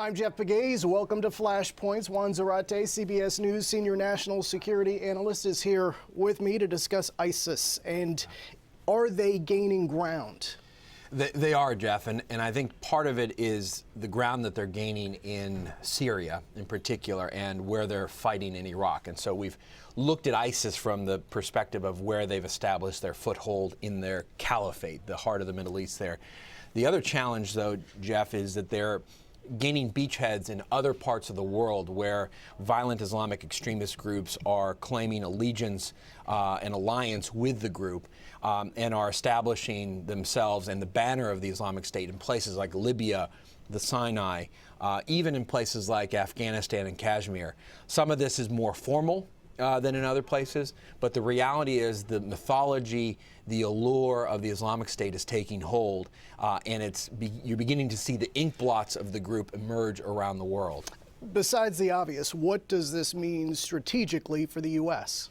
I'm Jeff Pegues. Welcome to Flashpoints. Juan Zarate, CBS News senior national security analyst, is here with me to discuss ISIS. And are they gaining ground? They are, Jeff, and I think part of it is the ground that they're gaining in Syria in particular and where they're fighting in Iraq. And so we've looked at ISIS from the perspective of where they've established their foothold in their caliphate, the heart of the Middle East there. The other challenge, though, Jeff, is that they're gaining beachheads in other parts of the world where violent Islamic extremist groups are claiming allegiance and alliance with the group and are establishing themselves and the banner of the Islamic State in places like Libya, the Sinai, even in places like Afghanistan and Kashmir. Some of this is more formal than in other places, but the reality is the mythology, the allure of the Islamic State is taking hold, and you're beginning to see the ink blots of the group emerge around the world. Besides the obvious, what does this mean strategically for the U.S.?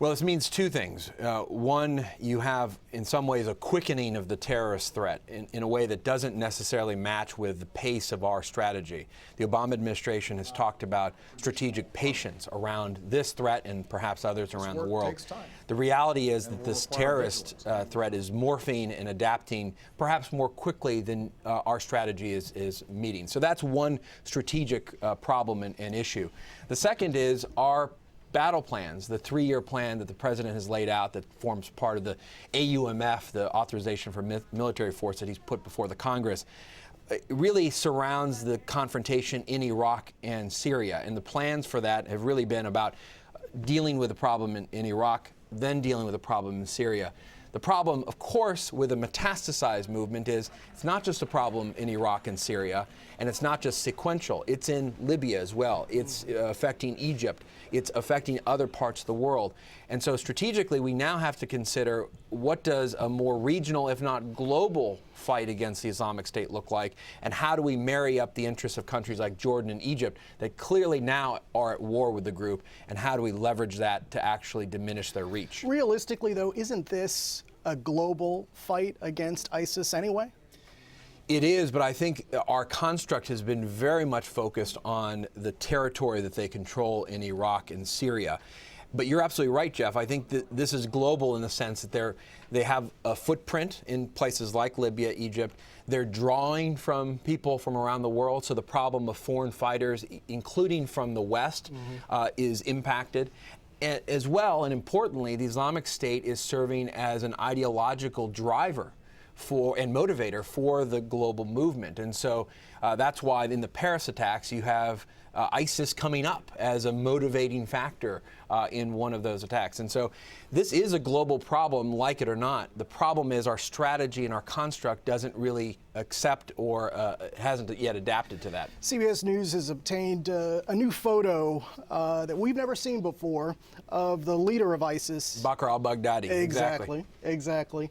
Well, this means two things. One, you have, in some ways, a quickening of the terrorist threat in a way that doesn't necessarily match with the pace of our strategy. The Obama administration has talked about strategic patience around this threat and perhaps others around the world. Takes time. The reality is that this terrorist threat is morphing and adapting perhaps more quickly than our strategy is meeting. So that's one strategic problem and issue. The second is our battle plans, the three-year plan that the president has laid out that forms part of the AUMF, the authorization for military force that he's put before the Congress, really surrounds the confrontation in Iraq and Syria. And the plans for that have really been about dealing with the problem in Iraq, then dealing with the problem in Syria. The problem, of course, with a metastasized movement is it's not just a problem in Iraq and Syria, and it's not just sequential. It's in Libya as well. It's affecting Egypt. It's affecting other parts of the world. And so strategically, we now have to consider what does a more regional, if not global, fight against the Islamic State look like, and how do we marry up the interests of countries like Jordan and Egypt that clearly now are at war with the group, and how do we leverage that to actually diminish their reach? Realistically, though, isn't this a global fight against ISIS anyway? It is, but I think our construct has been very much focused on the territory that they control in Iraq and Syria. But you're absolutely right, Jeff. I think that this is global in the sense that they have a footprint in places like Libya, Egypt. They're drawing from people from around the world, so the problem of foreign fighters, including from the West, is impacted. As well, and importantly, the Islamic State is serving as an ideological driver and motivator for the global movement. And so that's why in the Paris attacks you have ISIS coming up as a motivating factor in one of those attacks. And so this is a global problem, like it or not. The problem is our strategy and our construct doesn't really accept or hasn't yet adapted to that. CBS News has obtained a new photo that we've never seen before of the leader of ISIS. Bakr al-Baghdadi. Exactly.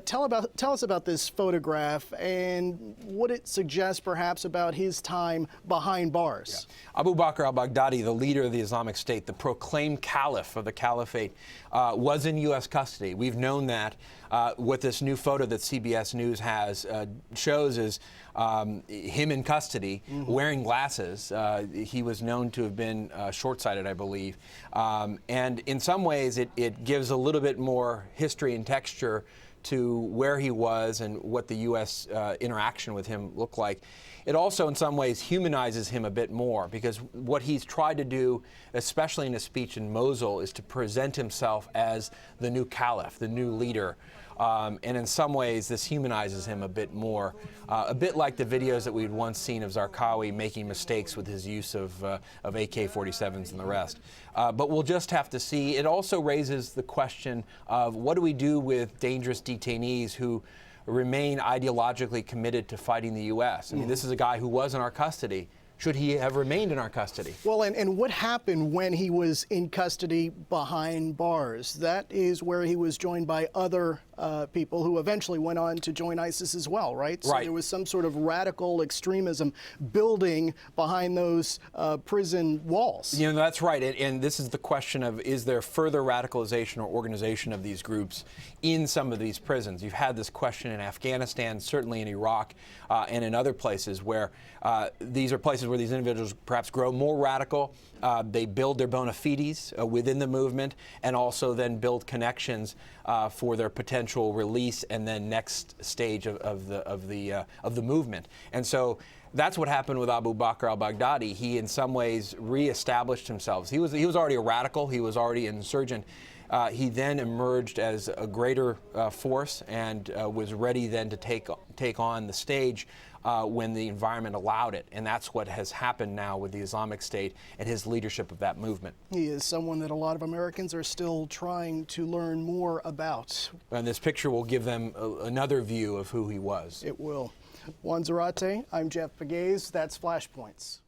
Tell us about this photograph and what it suggests perhaps about his time behind bars. Yeah. Abu Bakr al-Baghdadi, the leader of the Islamic State, the proclaimed caliph of the caliphate, was in U.S. custody. We've known that. What this new photo that CBS News has shows is him in custody, wearing glasses. He was known to have been short-sighted, I believe. And in some ways, it gives a little bit more history and texture to where he was and what the U.S. Interaction with him looked like. It also, in some ways, humanizes him a bit more, because what he's tried to do, especially in his speech in Mosul, is to present himself as the new caliph, the new leader. And in some ways, this humanizes him a bit more, a bit like the videos that we'd once seen of Zarqawi making mistakes with his use of AK-47s and the rest. But we'll just have to see. It also raises the question of what do we do with dangerous detainees who remain ideologically committed to fighting the U.S. I mean, this is a guy who was in our custody, should he have remained in our custody? Well, and what happened when he was in custody behind bars? That is where he was joined by other people who eventually went on to join ISIS as well, right? So there was some sort of radical extremism building behind those prison walls. You know, that's right. And this is the question of, is there further radicalization or organization of these groups in some of these prisons? You've had this question in Afghanistan, certainly in Iraq, and in other places where these are places where these individuals perhaps grow more radical. They build their bona fides within the movement, and also then build connections for their potential release and then next stage of the movement. And so that's what happened with Abu Bakr al-Baghdadi. He, in some ways, reestablished himself. He was already a radical. He was already an insurgent. He then emerged as a greater force and was ready then to take on the stage when the environment allowed it. And that's what has happened now with the Islamic State and his leadership of that movement. He is someone that a lot of Americans are still trying to learn more about. And this picture will give them another view of who he was. It will. Juan Zarate, I'm Jeff Pegues. That's Flashpoints.